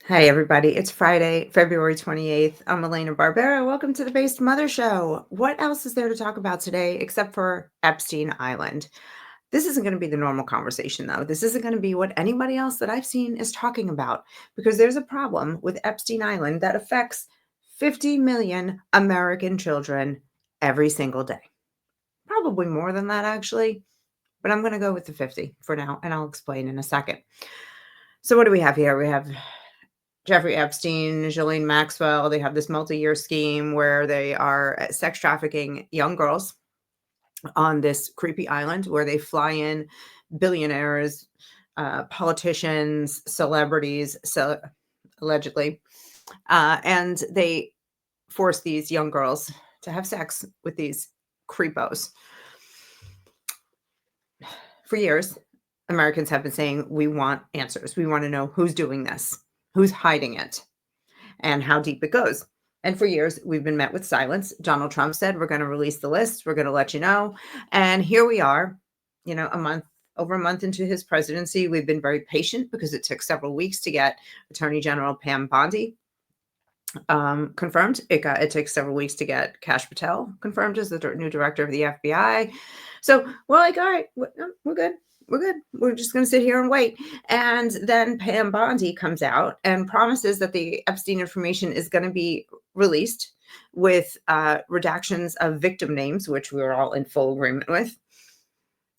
Hi, everybody. It's Friday, February 28th. I'm Elena Barbera. Welcome to the Based Mother Show. What else is there to talk about today except for Epstein Island? This isn't going to be the normal conversation, though. This isn't going to be what anybody else that I've seen is talking about because there's a problem with Epstein Island that affects 50 million American children every single day. Probably more than that, actually, but I'm going to go with the 50 for now, and I'll explain in a second. So, what do we have here? We have Jeffrey Epstein, Ghislaine Maxwell. They have this multi-year scheme where they are sex trafficking young girls on this creepy island where they fly in billionaires, politicians, celebrities, so allegedly, and they force these young girls to have sex with these creepos. For years, Americans have been saying, we want answers. We want to know who's doing this, who's hiding it, and how deep it goes. And for years, we've been met with silence. Donald Trump said, we're going to release the list. We're going to let you know. And here we are, over a month into his presidency. We've been very patient because it took several weeks to get Attorney General Pam Bondi confirmed. It took several weeks to get Kash Patel confirmed as the new director of the FBI. So we're like, all right, we're good. We're good. We're just going to sit here and wait. And then Pam Bondi comes out and promises that the Epstein information is going to be released with redactions of victim names, which we were all in full agreement with.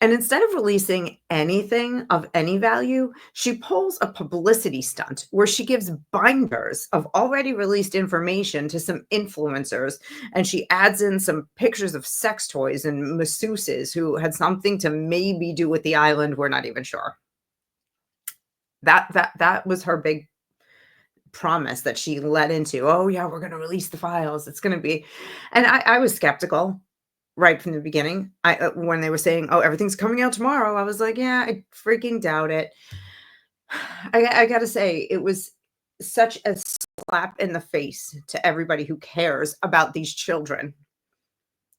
And instead of releasing anything of any value, she pulls a publicity stunt where she gives binders of already released information to some influencers, and she adds in some pictures of sex toys and masseuses who had something to maybe do with the island. We're not even sure. That was her big promise that she led into. Oh yeah, we're going to release the files. It's going to be, and I was skeptical right from the beginning. When they were saying, oh, everything's coming out tomorrow, I was like, yeah, I freaking doubt it. I gotta say, it was such a slap in the face to everybody who cares about these children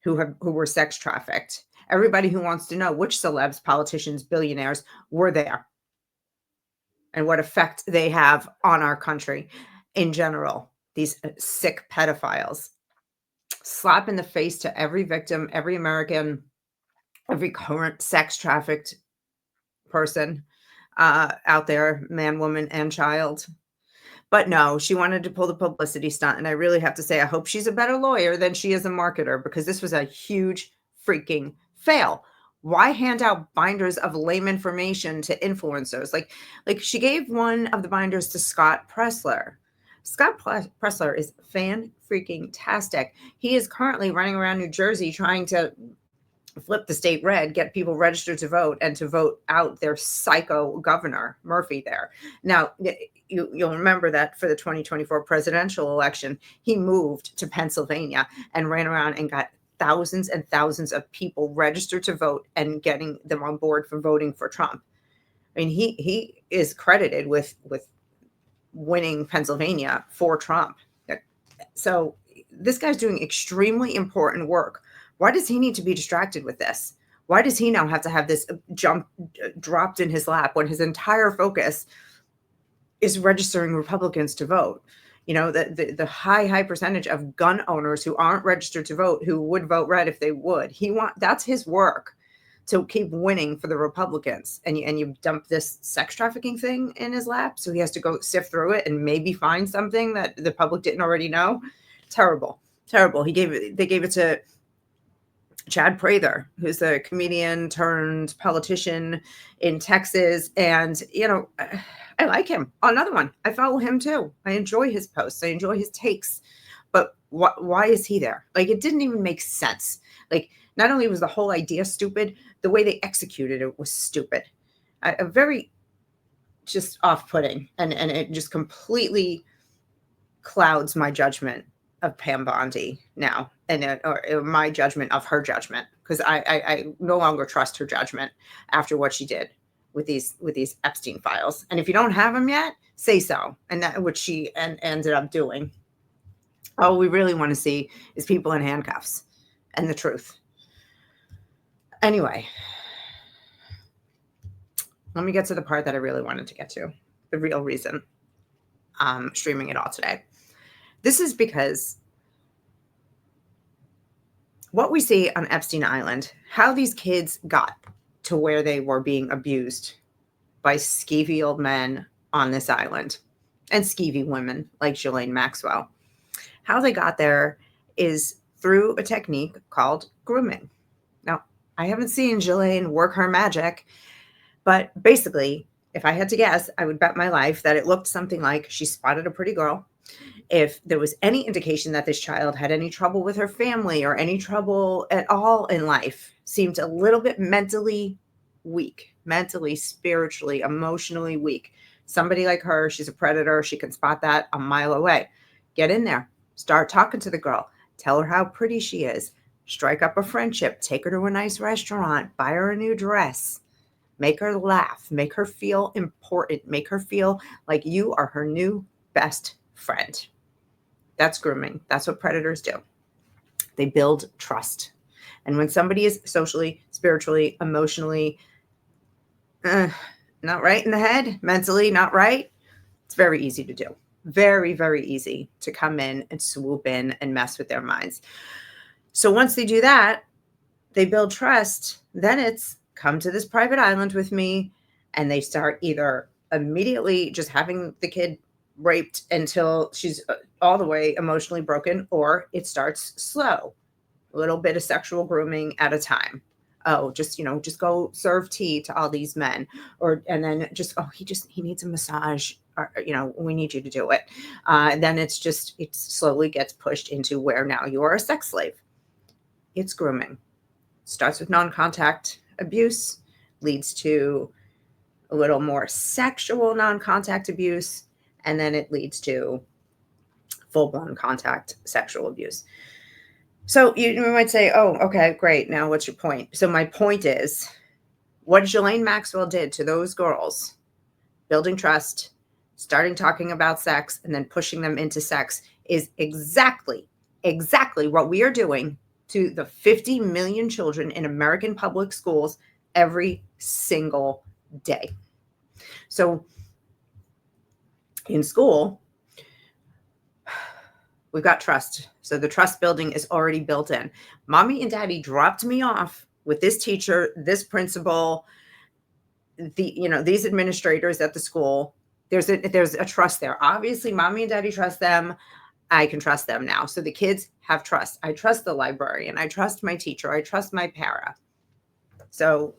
who were sex trafficked. Everybody who wants to know which celebs, politicians, billionaires were there and what effect they have on our country in general. These sick pedophiles. Slap in the face to every victim, every American, every current sex trafficked person out there, man, woman, and child. But no, she wanted to pull the publicity stunt. And I really have to say, I hope she's a better lawyer than she is a marketer, because this was a huge freaking fail. Why hand out binders of lame information to influencers? Like she gave one of the binders to Scott Pressler. Scott Pressler is fan freaking tastic. He is currently running around New Jersey trying to flip the state red, get people registered to vote, and to vote out their psycho governor, Murphy, there. Now, you'll remember that for the 2024 presidential election, he moved to Pennsylvania and ran around and got thousands and thousands of people registered to vote and getting them on board for voting for Trump. I mean, he is credited with winning Pennsylvania for Trump. So this guy's doing extremely important work. Why does he need to be distracted with this? Why does he now have to have this jump dropped in his lap when his entire focus is registering Republicans to vote? You know, the high percentage of gun owners who aren't registered to vote, who would vote red if they would. That's his work, to keep winning for the Republicans. And you dump this sex trafficking thing in his lap, so he has to go sift through it and maybe find something that the public didn't already know. Terrible. They gave it to Chad Prather, who's a comedian turned politician in Texas. And, I like him. Another one. I follow him too. I enjoy his posts. I enjoy his takes. But why is he there? Like, it didn't even make sense. Like, not only was the whole idea stupid, the way they executed it was stupid. A very just off-putting. And it just completely clouds my judgment of Pam Bondi now, and or my judgment of her judgment, because I no longer trust her judgment after what she did with these Epstein files. And if you don't have them yet, say so. And that what she ended up doing. All we really want to see is people in handcuffs and the truth. Anyway, let me get to the part that I really wanted to get to, the real reason. streaming it all today. This is because what we see on Epstein Island, how these kids got to where they were being abused by skeevy old men on this island and skeevy women like Ghislaine Maxwell. How they got there is through a technique called grooming. Now, I haven't seen Ghislaine work her magic, but basically, if I had to guess, I would bet my life that it looked something like she spotted a pretty girl. If there was any indication that this child had any trouble with her family or any trouble at all in life, seemed a little bit mentally weak, mentally, spiritually, emotionally weak. Somebody like her, she's a predator. She can spot that a mile away. Get in there. Start talking to the girl. Tell her how pretty she is. Strike up a friendship. Take her to a nice restaurant. Buy her a new dress. Make her laugh. Make her feel important. Make her feel like you are her new best friend. That's grooming. That's what predators do. They build trust. And when somebody is socially, spiritually, emotionally not right in the head, mentally not right, it's very easy to do. Very, very easy to come in and swoop in and mess with their minds. So once they do that, they build trust. Then it's come to this private island with me, and they start either immediately just having the kid raped until she's all the way emotionally broken, or it starts slow, a little bit of sexual grooming at a time. Oh, just go serve tea to all these men, and then he needs a massage, or, we need you to do it. Then it slowly gets pushed into where now you are a sex slave. It's grooming. Starts with non-contact abuse, leads to a little more sexual non-contact abuse, and then it leads to full-blown contact sexual abuse. So you might say, oh, okay, great. Now what's your point? So my point is what Ghislaine Maxwell did to those girls, building trust, starting talking about sex, and then pushing them into sex, is exactly what we are doing to the 50 million children in American public schools every single day. So in school, we've got trust. So the trust building is already built in. Mommy and daddy dropped me off with this teacher, this principal, these administrators at the school. There's a trust there. Obviously, mommy and daddy trust them. I can trust them now. So the kids have trust. I trust the librarian. I trust my teacher. I trust my para. So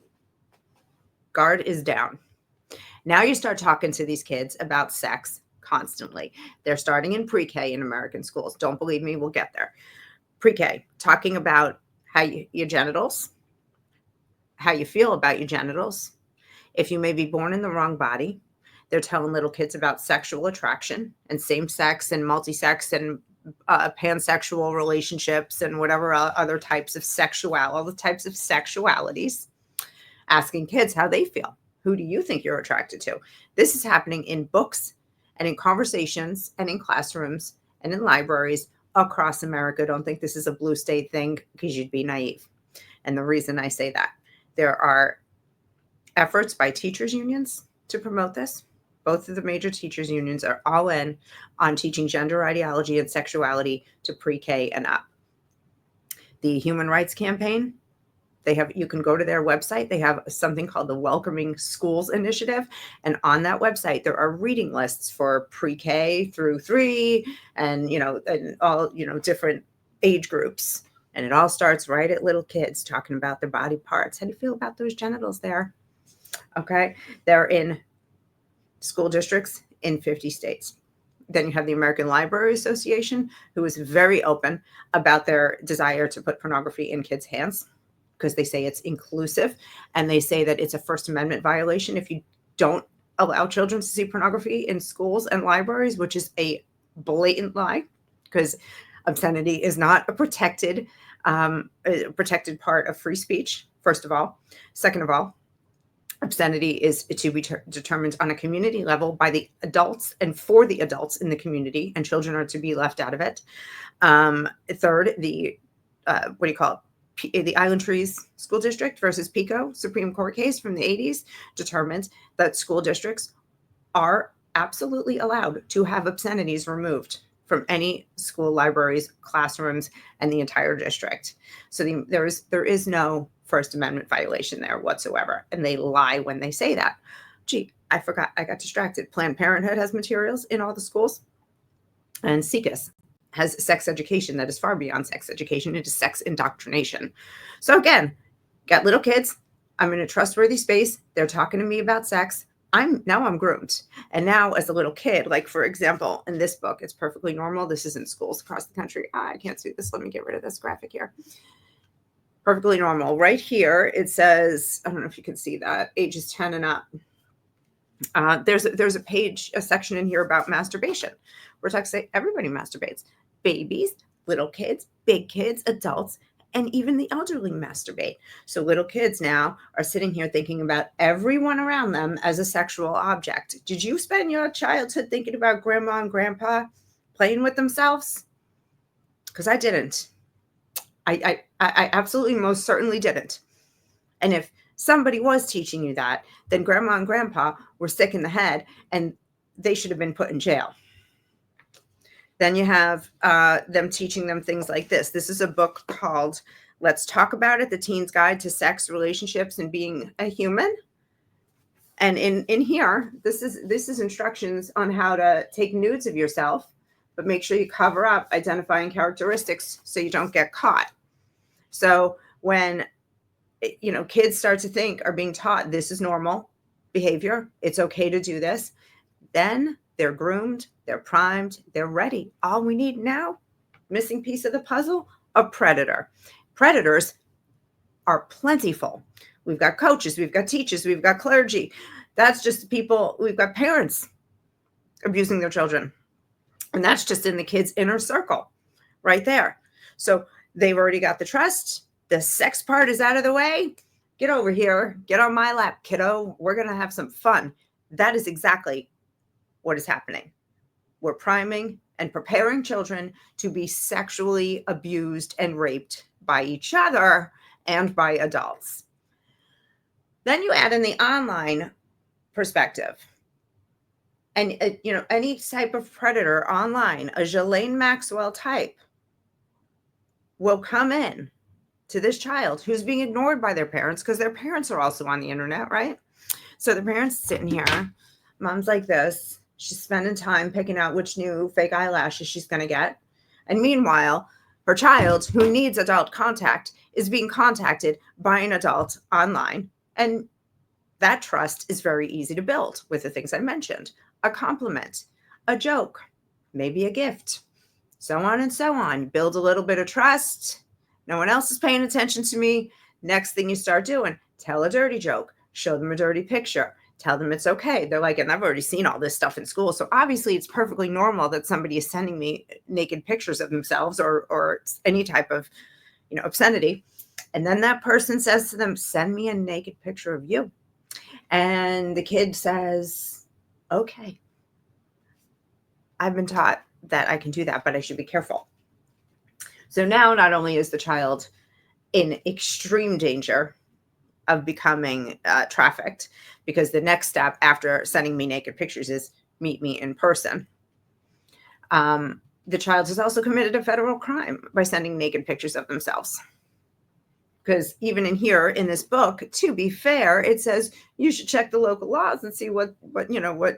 guard is down. Now you start talking to these kids about sex constantly. They're starting in pre-K in American schools. Don't believe me, we'll get there. Pre-K, talking about your genitals, how you feel about your genitals. If you may be born in the wrong body, they're telling little kids about sexual attraction and same-sex and multi-sex and pansexual relationships and whatever other types of all the types of sexualities. Asking kids how they feel. Who do you think you're attracted to? This is happening in books and in conversations and in classrooms and in libraries across America. Don't think this is a blue state thing, because you'd be naive. And the reason I say that, there are efforts by teachers' unions to promote this. Both of the major teachers' unions are all in on teaching gender ideology and sexuality to pre-K and up. The Human Rights Campaign, you can go to their website. They have something called the Welcoming Schools Initiative. And on that website, there are reading lists for pre-K through 3 and all, different age groups. And it all starts right at little kids talking about their body parts. How do you feel about those genitals there? Okay. They're in school districts in 50 states. Then you have the American Library Association, who is very open about their desire to put pornography in kids' hands, because they say it's inclusive, and they say that it's a First Amendment violation if you don't allow children to see pornography in schools and libraries, which is a blatant lie, because obscenity is not a protected part of free speech, first of all. Second of all, obscenity is to be determined on a community level by the adults and for the adults in the community, and children are to be left out of it. Third, the Island Trees School District versus Pico Supreme Court case from the 80s determines that school districts are absolutely allowed to have obscenities removed from any school libraries, classrooms, and the entire district. So there is no First Amendment violation there whatsoever. And they lie when they say that. Gee, I forgot. I got distracted. Planned Parenthood has materials in all the schools, and SECUS has sex education that is far beyond sex education. It is sex indoctrination. So again, got little kids. I'm in a trustworthy space. They're talking to me about sex. I'm groomed. And now as a little kid, like for example, in this book, it's perfectly normal. This is in schools across the country. I can't see this. Let me get rid of this graphic here. Perfectly normal. Right here, it says, I don't know if you can see that, ages 10 and up. There's a section in here about masturbation. We're talking say everybody masturbates. Babies, little kids, big kids, adults, and even the elderly masturbate. So little kids now are sitting here thinking about everyone around them as a sexual object. Did you spend your childhood thinking about grandma and grandpa playing with themselves? Because I didn't. I absolutely most certainly didn't. And if somebody was teaching you that, then grandma and grandpa were sick in the head and they should have been put in jail. Then you have them teaching them things like this. This is a book called Let's Talk About It, The Teen's Guide to Sex, Relationships, and Being a Human. And in here, this is instructions on how to take nudes of yourself, but make sure you cover up identifying characteristics so you don't get caught. So when kids start to think, are being taught this is normal behavior, it's okay to do this, then they're groomed, they're primed, they're ready. All we need now, missing piece of the puzzle, a predator. Predators are plentiful. We've got coaches, we've got teachers, we've got clergy. That's just people, we've got parents abusing their children. And that's just in the kids' inner circle right there. So they've already got the trust. The sex part is out of the way. Get over here. Get on my lap, kiddo. We're going to have some fun. That is exactly what is happening. We're priming and preparing children to be sexually abused and raped by each other and by adults. Then you add in the online perspective. And, any type of predator online, a Ghislaine Maxwell type, will come in to this child who's being ignored by their parents because their parents are also on the internet, right? So the parents sitting here, mom's like this. She's spending time picking out which new fake eyelashes she's going to get. And meanwhile, her child, who needs adult contact, is being contacted by an adult online. And that trust is very easy to build with the things I mentioned. A compliment, a joke, maybe a gift, so on and so on. Build a little bit of trust. No one else is paying attention to me. Next thing you start doing, tell a dirty joke, show them a dirty picture, tell them it's okay. They're like, and I've already seen all this stuff in school. So obviously it's perfectly normal that somebody is sending me naked pictures of themselves or any type of, obscenity. And then that person says to them, send me a naked picture of you. And the kid says, okay, I've been taught that I can do that, but I should be careful. So now not only is the child in extreme danger of becoming trafficked, because the next step after sending me naked pictures is meet me in person. The child has also committed a federal crime by sending naked pictures of themselves. Because even in here in this book, to be fair, it says you should check the local laws and see what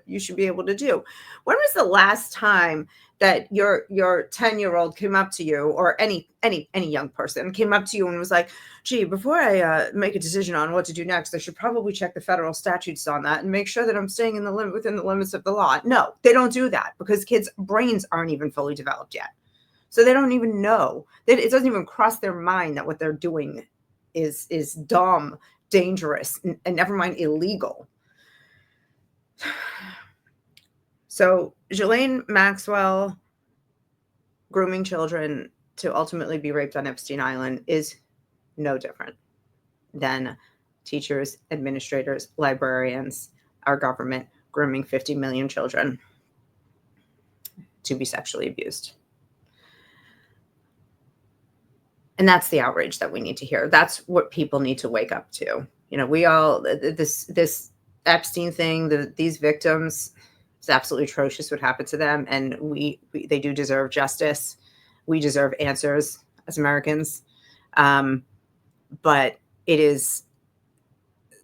you should be able to do. When was the last time that your 10-year-old came up to you, or any young person came up to you and was like, gee, before I make a decision on what to do next, I should probably check the federal statutes on that and make sure that I'm staying within the limits of the law? No, they don't do that because kids' brains aren't even fully developed yet. So they don't even know. It doesn't even cross their mind that what they're doing is dumb, dangerous, and never mind illegal. So Ghislaine Maxwell grooming children to ultimately be raped on Epstein Island is no different than teachers, administrators, librarians, our government grooming 50 million children to be sexually abused. And that's the outrage that we need to hear. That's what people need to wake up to. We all, this Epstein thing, these victims, It's absolutely atrocious what happened to them, and they do deserve justice. We deserve answers as Americans. But it is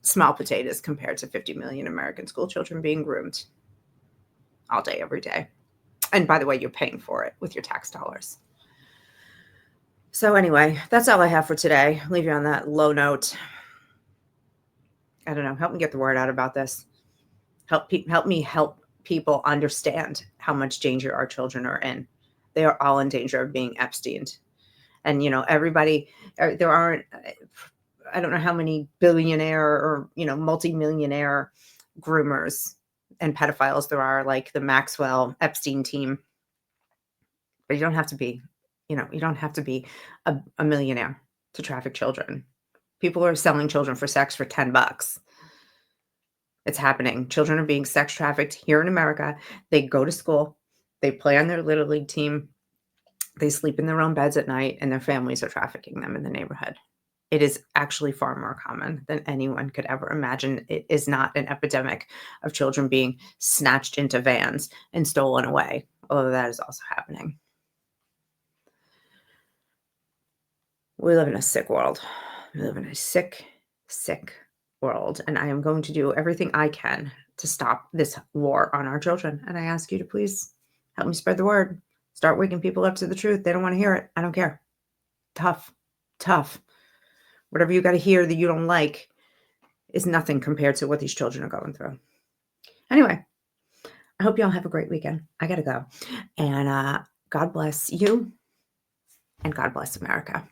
small potatoes compared to 50 million American school children being groomed all day, every day. And by the way, you're paying for it with your tax dollars. So anyway, that's all I have for today. I'll leave you on that low note. I don't know. Help me get the word out about this. Help me help people understand how much danger our children are in. They are all in danger of being Epsteined. And, everybody, there aren't, I don't know how many billionaire or, multimillionaire groomers and pedophiles there are, like the Maxwell Epstein team. But you don't have to be, you don't have to be a millionaire to traffic children. People are selling children for sex for $10. It's happening. Children are being sex trafficked here in America. They go to school. They play on their Little League team. They sleep in their own beds at night, and their families are trafficking them in the neighborhood. It is actually far more common than anyone could ever imagine. It is not an epidemic of children being snatched into vans and stolen away, although that is also happening. We live in a sick world. We live in a sick, sick world, and I am going to do everything I can to stop this war on our children. And I ask you to please help me spread the word. Start waking people up to the truth. They don't want to hear it. I don't care. Tough. Whatever you got to hear that you don't like is nothing compared to what these children are going through. Anyway, I hope you all have a great weekend. I got to go. And God bless you, and God bless America.